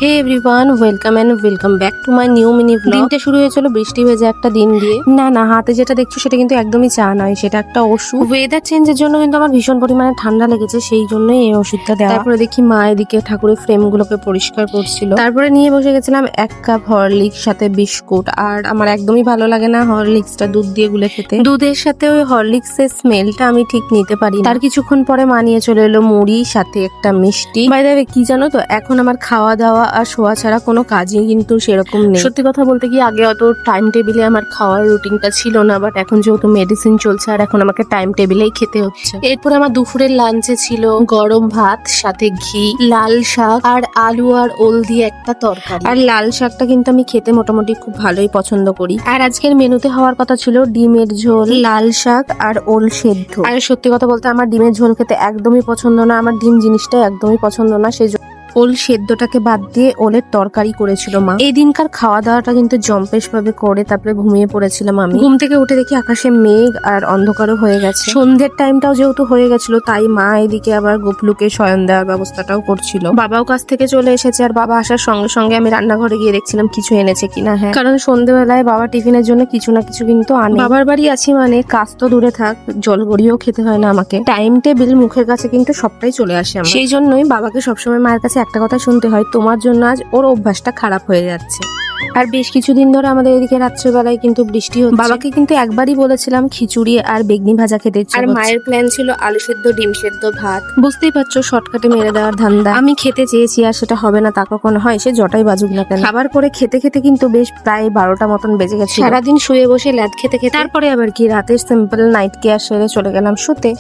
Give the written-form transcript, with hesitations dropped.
Hey everyone, welcome back to my new mini blog. দিনটা শুরু হয়েছিল বৃষ্টি ভেজা একটা দিন দিয়ে। না হাতে যেটা দেখছো সেটা কিন্তু একদমই চা নয়, সেটা একটা ওষুধ। ওয়েদার চেঞ্জের জন্য কিন্তু আমার ভীষণ পরিমাণে ঠান্ডা লেগেছে, সেই জন্যই এই ওষুধটা দেওয়া। তারপরে দেখি মা এদিকে ঠাকুরের ফ্রেম গুলোকে পরিষ্কার করছিল। তারপরে নিয়ে বসে গেছিলাম 1 কাপ হরলিক্স সাথে বিস্কুট। আর আমার একদমই ভালো লাগে না হরলিক্সটা দুধ দিয়ে গুলে খেতে। দুধের সাথে ওই হরলিক্স এর স্মেলটা আমি ঠিক নিতে পারি। তার কিছুক্ষণ পরে মা নিয়ে চলে এলো মুড়ি সাথে একটা মিষ্টি। বাই দ্য ওয়ে, কি জানো তো, এখন আমার খাওয়া দাওয়া আর শোয়া ছাড়া কোনো কাজই কিন্তু সেরকম নেই। সত্যি কথা বলতে কি, আগে অত টাইম টেবিলে আমার খাওয়ার রুটিনটা ছিল না, বাট এখন যেহেতু মেডিসিন চলছে আর এখন আমাকে টাইম টেবিলেই খেতে হচ্ছে। এরপর আমার দুপুরের লাঞ্চে ছিল গরম ভাত সাথে ঘি, লাল শাক আর আলু আর ওল দিয়ে একটা তরকারি। আর লাল শাকটা কিন্তু আমি খেতে মোটামুটি খুব ভালোই পছন্দ করি। আর আজকের মেনুতে হওয়ার কথা ছিল ডিমের ঝোল, লাল শাক আর ওল সেদ্ধ। আর সত্যি কথা বলতে আমার ডিমের ঝোল খেতে একদমই পছন্দ না, আমার ডিম জিনিসটা একদমই পছন্দ না, সেই ওল সেদ্ধটাকে বাদ দিয়ে ওলের তরকারি করেছিল মা। এই দিনকার খাওয়া দাওয়াটা কিন্তু জম্পেশ ভাবে করে তারপরে ঘুমিয়ে পড়েছিলাম আমি। ঘুম থেকে উঠে দেখি আকাশে মেঘ আর অন্ধকারও হয়ে গেছে। সন্ধ্যের টাইমটাও যেহেতু হয়ে গেছিল, তাই মা এদিকে আবার গোপলুকে শয়ন দেওয়ার ব্যবস্থাটাও করছিল। বাবাও কাছ থেকে চলে এসেছে, আর বাবা আসার সঙ্গে সঙ্গে আমি রান্নাঘরে গিয়ে দেখছিলাম কিছু এনেছে কিনা। হ্যাঁ, কারণ সন্ধ্যেবেলায় বাবা টিফিনের জন্য কিছু না কিছু কিন্তু আনে। বাবার বাড়ি আছি মানে কাজ তো দূরে থাক, জলগড়িও খেতে হয় না আমাকে। টাইম টেবিল মুখের কাছে কিন্তু সবটাই চলে আসে আমার। সেই জন্যই বাবাকে সবসময় মায়ের কাছে একটা কথা শুনতে হয়, তোমার জন্য আজ ওর অভ্যাসটা খারাপ হয়ে যাচ্ছে। আর বেশ কিছুদিন ধরে আমাদের এদিকে রাত্রেবেলায় কিন্তু বৃষ্টি হচ্ছে। বাবাকে কিন্তু একবারই বলেছিলাম খিচুড়ি আর বেগনি ভাজা খেতে ইচ্ছে করছে। আর মায়ের প্ল্যান ছিল আলু সেদ্ধ, ডিম সেদ্ধ, ভাত। বুঝতেই পারছো, শর্টকাটে মেরে দেওয়ার ধান্দা। আমি খেতে চেয়েছি আর সেটা হবে না তা কখনো হয়, সে জটাই বাজুক না কেন। খাবার করে খেতে খেতে কিন্তু বেশ প্রায় 12টা মতন বেজে গেছে। সারাদিন শুয়ে বসে ল্যাদ খেতে খেতে তারপরে আবার কি রাতের সিম্পল নাইট কেয়ার সেরে চলে গেলাম শুতে।